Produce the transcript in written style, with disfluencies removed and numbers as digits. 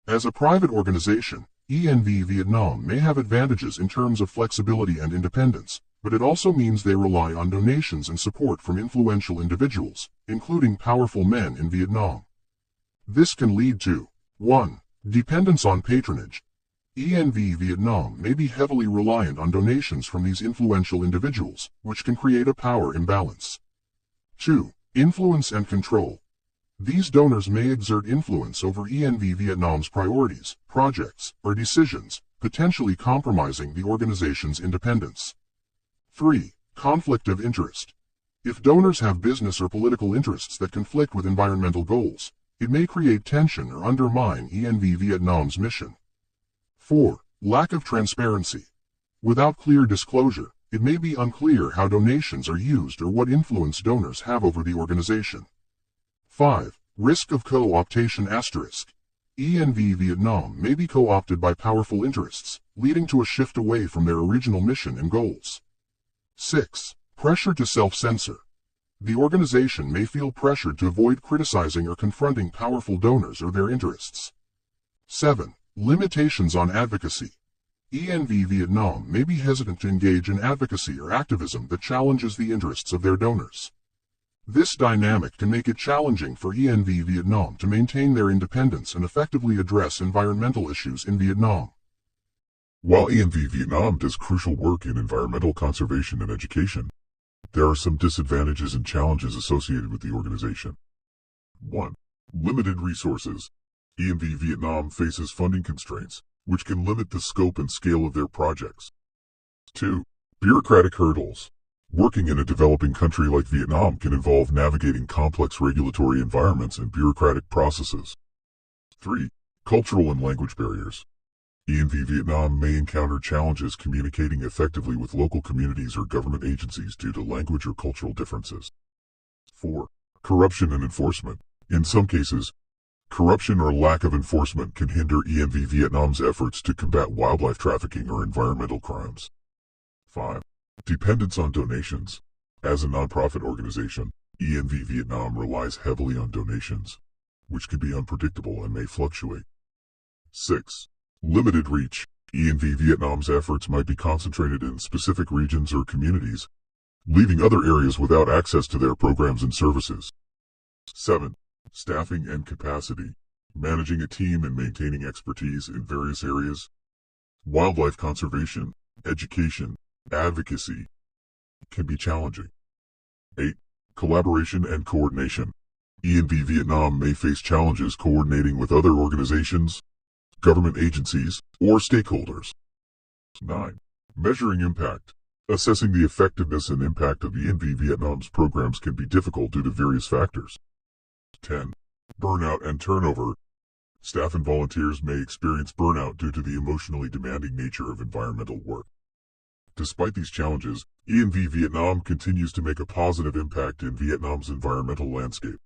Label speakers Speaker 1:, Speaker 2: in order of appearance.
Speaker 1: As a private organization, ENV Vietnam may have advantages in terms of flexibility and independence, but it also means they rely on donations and support from influential individuals, including powerful men in Vietnam. This can lead to 1. Dependence on patronage. ENV Vietnam may be heavily reliant on donations from these influential individuals, which can create a power imbalance. 2. Influence and control. These donors may exert influence over ENV Vietnam's priorities, projects, or decisions, potentially compromising the organization's independence. 3. Conflict of interest. If donors have business or political interests that conflict with environmental goals, it may create tension or undermine ENV Vietnam's mission. 4. Lack of transparency. Without clear disclosure, it may be unclear how donations are used or what influence donors have over the organization. 5. Risk of co-optation *. ENV Vietnam may be co-opted by powerful interests, leading to a shift away from their original mission and goals. 6. Pressure to self-censor. The organization may feel pressured to avoid criticizing or confronting powerful donors or their interests. 7. Limitations on advocacy. ENV Vietnam may be hesitant to engage in advocacy or activism that challenges the interests of their donors. This dynamic can make it challenging for ENV Vietnam to maintain their independence and effectively address environmental issues in Vietnam.
Speaker 2: While ENV Vietnam does crucial work in environmental conservation and education, there are some disadvantages and challenges associated with the organization. 1. Limited resources. ENV Vietnam faces funding constraints, which can limit the scope and scale of their projects. 2. Bureaucratic hurdles. Working in a developing country like Vietnam can involve navigating complex regulatory environments and bureaucratic processes. 3. Cultural and language barriers. ENV Vietnam may encounter challenges communicating effectively with local communities or government agencies due to language or cultural differences. 4. Corruption and enforcement. In some cases, corruption or lack of enforcement can hinder ENV Vietnam's efforts to combat wildlife trafficking or environmental crimes. 5. Dependence on donations. As a nonprofit organization, ENV Vietnam relies heavily on donations, which can be unpredictable and may fluctuate. 6. Limited reach. ENV Vietnam's efforts might be concentrated in specific regions or communities, leaving other areas without access to their programs and services. 7. Staffing and capacity. Managing a team and maintaining expertise in various areas. Wildlife conservation, education, advocacy can be challenging. 8. Collaboration and coordination. ENV Vietnam may face challenges coordinating with other organizations, government agencies, or stakeholders. 9. Measuring impact. Assessing the effectiveness and impact of ENV Vietnam's programs can be difficult due to various factors. 10. Burnout and turnover. Staff and volunteers may experience burnout due to the emotionally demanding nature of environmental work. Despite these challenges, ENV Vietnam continues to make a positive impact in Vietnam's environmental landscape.